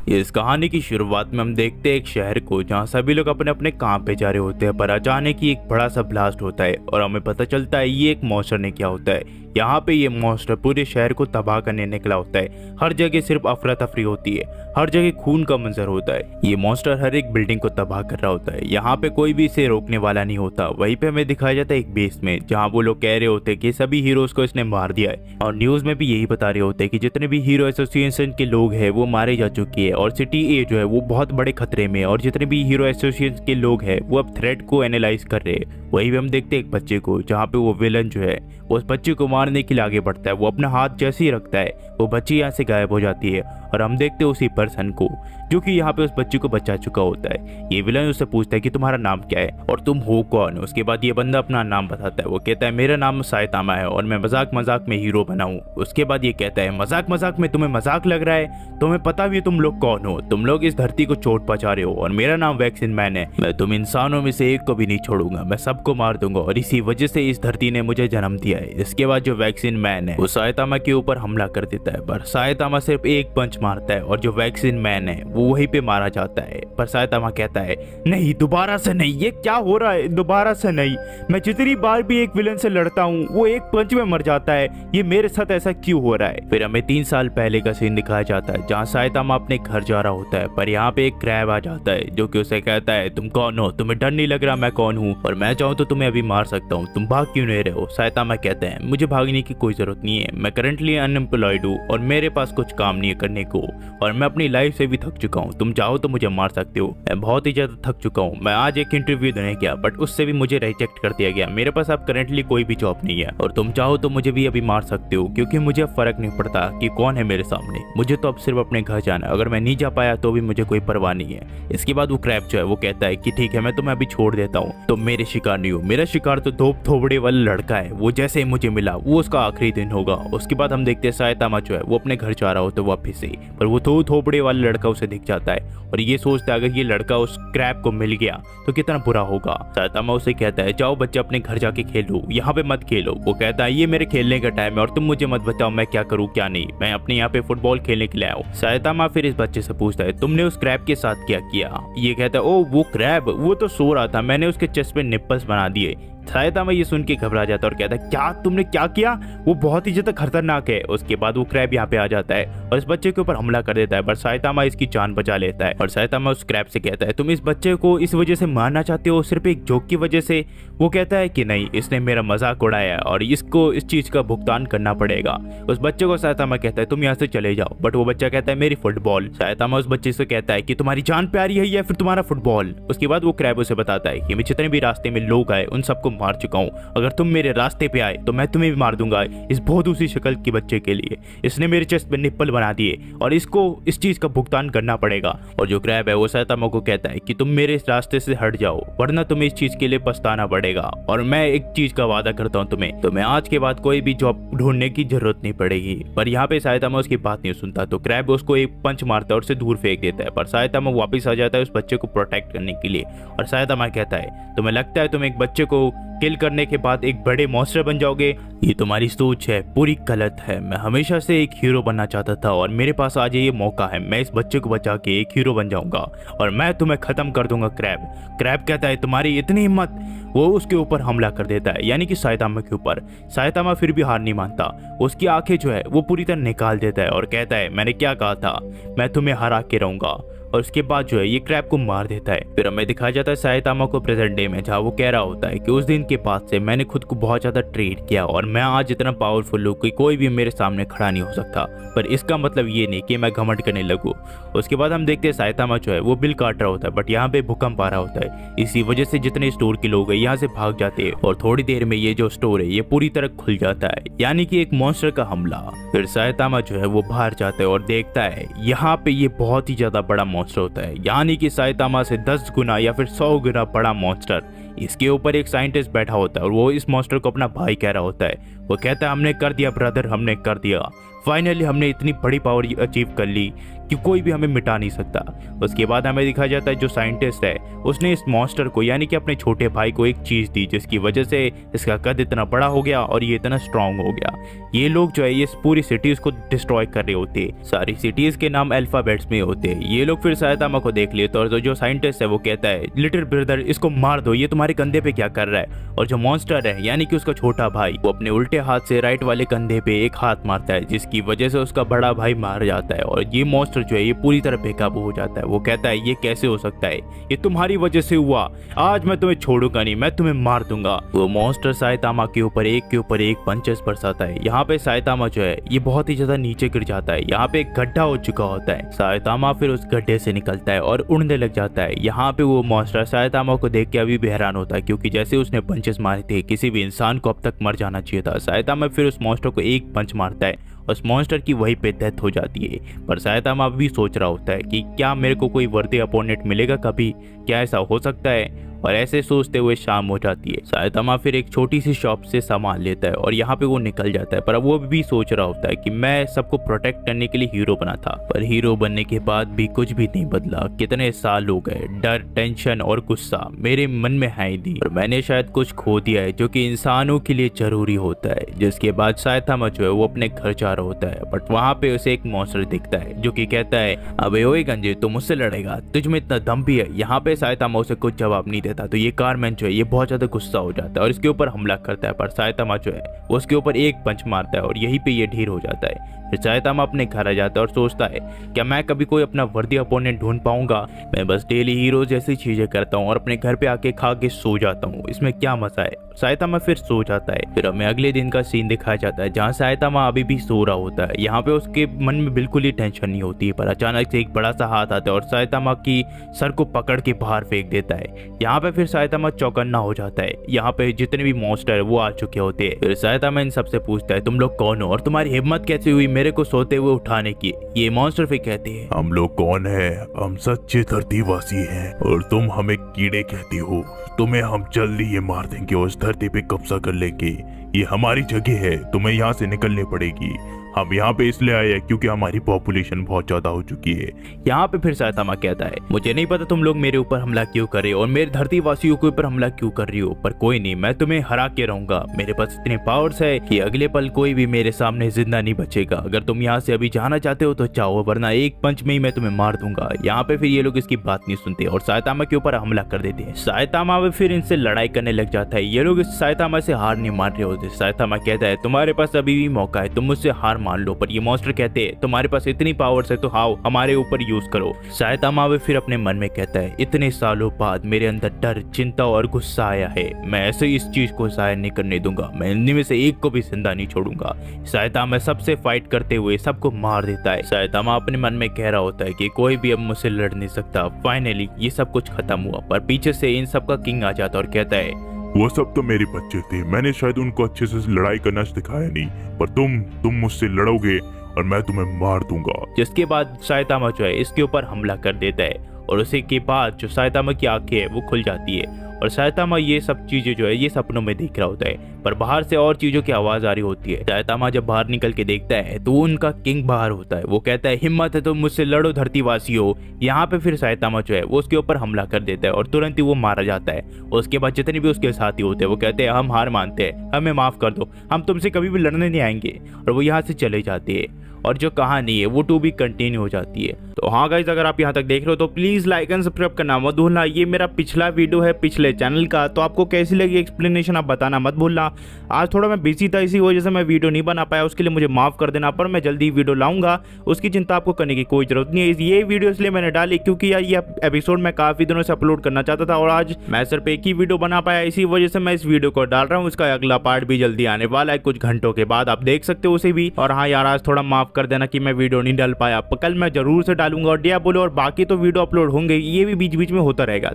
इस कहानी की शुरुआत में हम देखते हैं एक शहर को जहां सभी लोग अपने अपने काम पे जा रहे होते हैं, पर अचानक ही एक बड़ा सा ब्लास्ट होता है और हमें पता चलता है ये एक मॉन्स्टर ने किया होता है। यहाँ पे ये मॉन्स्टर पूरे शहर को तबाह करने निकला होता है। हर जगह सिर्फ अफरा तफरी होती है, हर जगह खून का मंजर होता है। ये मॉन्स्टर हर एक बिल्डिंग को तबाह कर रहा होता है। यहाँ पे कोई भी इसे रोकने वाला नहीं होता। वहीं पे हमें दिखाया जाता है एक बेस में, जहाँ वो लोग कह रहे होते हैं कि सभी हीरोज को इसने मार दिया है, और न्यूज में भी यही बता रहे होते हैं कि जितने भी हीरो एसोसिएशन के लोग हैं वो मारे जा चुके हैं और सिटी ए जो है वो बहुत बड़े खतरे में है, और जितने भी हीरो एसोसिएशन के लोग हैं वो अब थ्रेट को एनालाइज कर रहे हैं। वहीं भी हम देखते हैं एक बच्चे को, जहाँ पे वो विलन जो है उस बच्चे को मारने के लिए आगे बढ़ता है। वो अपना हाथ जैसे ही रखता है वो बच्ची यहाँ से गायब हो जाती है, और हम देखते हैं उसी पर्सन को जो कि यहाँ पे उस बच्चे को बचा चुका होता है। ये विलन उससे पूछता है कि तुम्हारा नाम क्या है और तुम हो कौन। उसके बाद ये बंदा अपना नाम बताता है। वो कहता है मेरा नाम साइतामा है और मैं मजाक मजाक में हीरो बना हूँ। उसके बाद ये कहता है मजाक मजाक में तुम्हें मजाक लग रहा है, तुम्हें पता भी है तुम लोग कौन हो, तुम लोग इस धरती को चोट पहुंचा रहे हो और मेरा नाम वैक्सीन मैन है। मैं तुम इंसानों में से एक को भी नहीं छोड़ूंगा, मैं सबको मार दूंगा और इसी वजह से इस धरती ने मुझे जन्म दिया है। इसके बाद जो वैक्सीन मैन है वो साइतामा के ऊपर हमला कर देता है, पर साइतामा सिर्फ एक पंच मारता है और जो वैक्सीन मैन है वो वहीं पे मारा जाता है। पर साइतामा कहता है नहीं, दोबारा से नहीं, ये क्या हो रहा है, दोबारा से नहीं। मैं जितनी बार भी एक विलन से लड़ता हूँ वो एक पंच में मर जाता है, ये मेरे साथ ऐसा क्यों हो रहा है। फिर हमें 3 साल पहले का सीन दिखाया जाता है जहाँ साइतामा अपने घर जा रहा होता है, पर यहाँ पे एक क्रैब आ जाता है जो कि उसे कहता है तुम कौन हो, तुम्हें डर नहीं लग रहा मैं कौन हूँ, और मैं चाहूँ तो तुम्हें अभी मार सकता हूँ, तुम भाग क्यों नहीं रहे हो। साइतामा कहते हैं मुझे भागने की कोई जरूरत नहीं है, मैं करंटली अनएम्प्लॉयड हूँ और मेरे पास कुछ काम नहीं है करने को, और मैं अपनी लाइफ से भी थक चुका हूँ, तुम चाहो तो मुझे मार सकते हो। मैं बहुत ही ज्यादा थक चुका हूँ। मैं आज एक इंटरव्यू देने गया बट उससे भी मुझे रिजेक्ट कर दिया गया। मेरे पास अब करंटली कोई भी जॉब नहीं है और तुम चाहो तो मुझे भी अभी मार सकते हो, क्योंकि मुझे अब फर्क नहीं पड़ता कि कौन है मेरे सामने, मुझे तो अब सिर्फ अपने घर जाना है। अगर मैं नहीं जा पाया तो भी मुझे कोई परवाह नहीं है। इसके बाद वो क्रैब जो है वो कहता है कि ठीक है मैं तुम्हें अभी छोड़ देता हूँ, तुम मेरे शिकार नहीं हो, मेरा शिकार तो धोप थोबड़े वाला लड़का है, वो जैसे ही मुझे मिला वो उसका आखिरी दिन होगा। उसके बाद हम देखते हैं साइतामा जो है वो अपने घर जा रहा होता है वापिस से, पर वो थोबड़े वाला लड़का उसे दिख जाता है और ये सोचता है अगर ये लड़का उस क्रैब को मिल गया तो कितना बुरा होगा। साइतामा उसे कहता है जाओ बच्चे अपने घर जाके खेलो, यहाँ पे मत खेलो। वो कहता है ये मेरे खेलने का टाइम है और तुम मुझे मत बताओ मैं क्या करूँ क्या नहीं, मैं अपने यहाँ पे फुटबॉल खेलने के लिए आया हूँ। साइतामा फिर इस बच्चे से पूछता है तुमने उस क्रैब के साथ क्या किया। ये कहता है ओ वो क्रैब, वो तो सो रहा था, मैंने उसके चेस्ट पे निप्पल्स बना दिए। साइतामा ये सुन के घबरा जाता है और कहता है क्या तुमने क्या किया, वो बहुत ही ज्यादा खतरनाक है। उसके बाद वो क्रैब यहाँ पे आ जाता है और इस बच्चे के ऊपर हमला कर देता है, पर साइतामा इसकी जान बचा लेता है। और साइतामा उस क्रैब से कहता है तुम इस बच्चे को इस वजह से मारना चाहते हो, सिर्फ एक जोक की वजह से। वो कहता है कि नहीं, इसने मेरा मजाक उड़ाया और इसको इस चीज का भुगतान करना पड़ेगा। उस बच्चे को साइतामा कहता है तुम यहाँ से चले जाओ, बट वो बच्चा कहता है मेरी फुटबॉल। साइतामा उस बच्चे से कहता है कि तुम्हारी जान प्यारी है या फिर तुम्हारा फुटबॉल। उसके बाद वो क्रैब उसे बताता है कि मैं जितने भी रास्ते में लोग आए उन सबको मार चुका हूँ, अगर तुम मेरे रास्ते पे आए तो मैं तुम्हें भी मार दूंगा। इस बहुत उसी शक्ल के बच्चे के लिए इसने मेरे चेस्ट पे निप्पल बना दिए और इसको इस चीज का भुगतान करना पड़ेगा। और जो क्रैब है वो साइतामा को कहता है कि तुम मेरे इस रास्ते से हट जाओ वरना तुम्हें इस चीज के लिए पछताना पड़ेगा, और मैं एक चीज का वादा करता हूँ तुम्हें आज के बाद कोई भी जॉब ढूंढने की जरूरत नहीं पड़ेगी। पर यहाँ पे साइतामा उसकी बात नहीं सुनता, तो क्रैब उसको एक पंच मारता है और उसे दूर फेंक देता है। पर साइतामा वापस आ जाता है उस बच्चे को प्रोटेक्ट करने के लिए, और साइतामा कहता है तुम्हें लगता है तुम एक बच्चे को किल करने के बाद एक बड़े मॉन्स्टर बन जाओगे, ये तुम्हारी सोच है, पूरी गलत है। मैं हमेशा से एक हीरो बनना चाहता था और मेरे पास आज ये मौका है, मैं इस बच्चे को बचा के एक हीरो बन जाऊंगा और मैं तुम्हें खत्म कर दूंगा। क्रैब कहता है तुम्हारी इतनी हिम्मत। वो उसके ऊपर हमला कर देता है, यानी कि साइतामा के ऊपर। साइतामा फिर भी हार नहीं मानता, उसकी आंखें जो है वो पूरी तरह निकाल देता है और कहता है मैंने क्या कहा था, मैं तुम्हें हरा के रहूंगा। और उसके बाद जो है ये क्रैब को मार देता है। फिर हमें दिखाया जाता है साइतामा को प्रेजेंट डे में, जहाँ वो कह रहा होता है कि उस दिन के बाद से मैंने खुद को बहुत ज्यादा ट्रेड किया और मैं आज इतना पावरफुल हूँ कि कोई भी मेरे सामने खड़ा नहीं हो सकता। पर इसका मतलब ये नहीं कि मैं घमंड करने लगूं। उसके बाद हम देखते हैं साइतामा जो है वो बिल काट रहा होता है, बट यहाँ पे भूकंप आ रहा होता है। इसी वजह से जितने स्टोर के लोग हैं यहाँ से भाग जाते हैं और थोड़ी देर में ये जो स्टोर है ये पूरी तरह खुल जाता है, यानी कि एक मॉन्स्टर का हमला। फिर साइतामा जो है वो बाहर जाता है और देखता है यहाँ पे ये बहुत ही ज्यादा बड़ा मॉन्स्टर होता है, यानी कि साइतामा से 10 गुना या फिर 100 गुना बड़ा मॉन्स्टर। इसके ऊपर एक साइंटिस्ट बैठा होता है और वो इस मॉन्स्टर को अपना भाई कह रहा होता है। वो कहता है हमने कर दिया ब्रदर, हमने कर दिया, फाइनली हमने इतनी बड़ी पावर अचीव कर ली कि कोई भी हमें मिटा नहीं सकता। उसके बाद हमें दिखाया जाता है जो साइंटिस्ट है उसने इस मॉन्स्टर को यानी कि अपने छोटे भाई को एक चीज दी जिसकी वजह से इसका कद इतना बड़ा हो गया और ये इतना स्ट्रांग हो गया। ये लोग जो है ये पूरी सिटीज को डिस्ट्रॉय कर रहे होते हैं, सारी सिटीज के नाम अल्फाबेट्स में होते हैं। ये लोग फिर सायतामा को देख लेते और जो साइंटिस्ट है वो कहता है लिटिल ब्रदर इसको मार दो, ये तुम्हारे कंधे पे क्या कर रहा है। और जो मॉन्स्टर है यानी कि उसका छोटा भाई वो अपने उल्टे हाथ से राइट वाले कंधे पे एक हाथ मारता है जिसकी वजह से उसका बड़ा भाई मार जाता है और ये मॉन्स्टर जो है ये पूरी तरह बेकाबू हो जाता है। वो कहता है ये कैसे हो सकता है, ये तुम्हारी वजह से हुआ, आज मैं तुम्हें छोड़ूंगा नहीं, मैं तुम्हें मार दूंगा। वो मॉन्स्टर सायतामा के ऊपर एक पंचेस बरसाता है। यहाँ पे सायतामा जो है ये बहुत ही ज्यादा नीचे गिर जाता है। यहाँ पे एक गड्ढा हो चुका होता है। सायतामा फिर उस गड्ढे से निकलता है और उड़ने लग जाता है। यहाँ पे वो मॉन्स्टर सायतामा को देख के अभी भी हैरान होता है क्योंकि जैसे उसने पंचेस मारे थे किसी भी इंसान को अब तक मर जाना चाहिए था। सायतामा फिर उस मॉन्स्टर को एक पंच मारता है, उस मॉन्स्टर की वहीं पे डेथ हो जाती है। पर सायतामा भी सोच रहा होता है कि क्या मेरे को कोई वर्दी अपोनेंट मिलेगा कभी, क्या ऐसा हो सकता है। और ऐसे सोचते हुए शाम हो जाती है। सायतामा फिर एक छोटी सी शॉप से सामान लेता है और यहाँ पे वो निकल जाता है। पर वो भी सोच रहा होता है कि मैं सबको प्रोटेक्ट करने के लिए हीरो बना था, पर हीरो बनने के बाद भी कुछ भी नहीं बदला। कितने साल हो गए, डर, टेंशन और गुस्सा मेरे मन में है दी और मैंने शायद कुछ खो दिया है जो कि इंसानों के लिए जरूरी होता है। जिसके बाद सायतामा जो है वो अपने घर जा रहा होता है, बट वहाँ पे उसे एक मॉन्स्टर दिखता है जो कि कहता है अबे ओए गंजे तू मुझसे लड़ेगा, तुझ में इतना दम भी है। यहाँ पे सायतामा उसे कुछ जवाब नहीं देता तो ये कारमैन जो है ये बहुत ज्यादा गुस्सा हो जाता है और इसके ऊपर हमला करता है। पर सायतामा जो है वो उसके ऊपर एक पंच मारता है और यहीं पे ये ढीर हो जाता है। फिर सायतामा अपने घर आ जाता है और सोचता है क्या मैं कभी कोई अपना वर्दी अपोनेंट ढूंढ पाऊंगा, मैं बस डेली हीरो जैसी चीजें करता हूँ और अपने घर पे आके खा के सो जाता हूँ, इसमें क्या मजा है। सायतामा फिर सो जाता है। फिर हमें अगले दिन का सीन दिखाया जाता है जहाँ सायतामा अभी भी सो रहा होता है। यहाँ पे उसके मन में बिल्कुल ही टेंशन नहीं होती है, पर अचानक से एक बड़ा सा हाथ आता है और सायतामा की सर को पकड़ के बाहर फेंक देता है। यहाँ पे फिर सायतामा चौकन्ना हो जाता है। यहाँ पे जितने भी मॉन्स्टर है वो आ चुके होते हैं। फिर सायतामा इन सबसे पूछता है तुम लोग कौन हो और तुम्हारी हिम्मत कैसे हुई मेरे को सोते हुए उठाने की। ये मॉन्स्टर फिर कहते हैं हम लोग कौन है, हम सच्चे धरतीवासी हैं और तुम हमें कीड़े कहती हो। तुम्हें हम जल्दी ये मार देंगे और इस धरती पे कब्जा कर लेंगे। ये हमारी जगह है, तुम्हें यहाँ से निकलनी पड़ेगी। हम यहाँ पे इसलिए आए हैं क्योंकि हमारी पॉपुलेशन बहुत ज्यादा हो चुकी है। यहाँ पे फिर सायतामा कहता है मुझे नहीं पता तुम लोग मेरे ऊपर हमला क्यों कर रहे हो और मेरे धरती वासियों के ऊपर हमला क्यों कर रही हो, पर कोई नहीं, मैं तुम्हें हरा के रहूंगा। मेरे पास इतने पावर्स है कि अगले पल कोई भी मेरे सामने जिंदा नहीं बचेगा। अगर तुम यहाँ से अभी जाना चाहते हो तो चाहो, वरना एक पंच में ही मैं तुम्हें मार दूंगा। यहाँ पे फिर ये लोग इसकी बात नहीं सुनते और सायतामा के ऊपर हमला कर देते हैं। सायतामा फिर इनसे लड़ाई करने लग जाता है। ये लोग इस सायतामा से हार नहीं मान रहे होते। सायतामा कहता है तुम्हारे पास अभी भी मौका है, तुम मुझसे हार मान लो। पर ये मॉन्स्टर कहते हैं तुम्हारे पास इतनी पावर्स है तो आओ हमारे ऊपर यूज करो। सायतामा फिर अपने मन में कहता है इतने सालों बाद मेरे अंदर डर, चिंता और गुस्सा आया है, मैं ऐसे इस चीज को जाहिर नहीं करने दूंगा, मैं इनमें में से एक को भी जिंदा नहीं छोड़ूंगा। सायतामा सबसे फाइट करते हुए सबको मार देता है। सायतामा अपने मन में कह रहा होता है कि कोई भी अब मुझसे लड़ नहीं सकता। फाइनली ये सब कुछ खत्म हुआ, पर पीछे से इन सब का किंग आ जाता और कहता है वो सब तो मेरे बच्चे थे, मैंने शायद उनको अच्छे से लड़ाई करना सिखाया नहीं, पर तुम मुझसे लड़ोगे और मैं तुम्हें मार दूंगा। जिसके बाद सायतामा जो है इसके ऊपर हमला कर देता है और उसी के बाद जो सायतामा की आंखें है वो खुल जाती है और सायतामा ये सब चीजें जो है ये सपनों में देख रहा होता है। पर बाहर से और चीजों की आवाज आ रही होती है। सायतामा जब बाहर निकल के देखता है तो उनका किंग बाहर होता है। वो कहता है हिम्मत है तो मुझसे लड़ो धरतीवासियों। यहाँ पे फिर सायतामा जो है वो उसके ऊपर हमला कर देता है और तुरंत ही वो मारा जाता है। उसके बाद जितने भी उसके साथी होते हैं वो कहते हैं हम हार मानते हैं, हमें माफ कर दो, हम तुमसे कभी भी लड़ने नहीं आएंगे, और वो यहाँ से चले जाते हैं। और जो कहानी है वो टू भी कंटिन्यू हो जाती है। तो हाँ गाइस, अगर आप यहाँ तक देख रहे हो तो प्लीज लाइक एंड सब्सक्राइब करना मत भूलना। ये मेरा पिछला वीडियो है पिछले चैनल का, तो आपको कैसी लगी एक्सप्लेनेशन आप बताना मत भूलना। आज थोड़ा मैं बिजी था, इसी वजह से मैं वीडियो नहीं बना पाया, उसके लिए मुझे माफ कर देना, पर मैं जल्दी वीडियो लाऊंगा, उसकी चिंता आपको करने की कोई जरूरत नहीं है। ये वीडियो इसलिए मैंने डाली क्योंकि यार ये एपिसोड मैं काफी दिनों से अपलोड करना चाहता था और आज मैं सिर्फ एक ही वीडियो बना पाया, इसी वजह से मैं इस वीडियो को डाल रहा हूँ। इसका अगला पार्ट भी जल्दी आने वाला है, कुछ घंटों के बाद आप देख सकते हो उसे भी। और हाँ यार, आज थोड़ा माफ कर देना कि मैं वीडियो नहीं डाल पाया, कल मैं जरूर से डालूंगा। और डियाबोलो और बाकी तो वीडियो अपलोड होंगे, ये भी बीच बीच में होता रहेगा।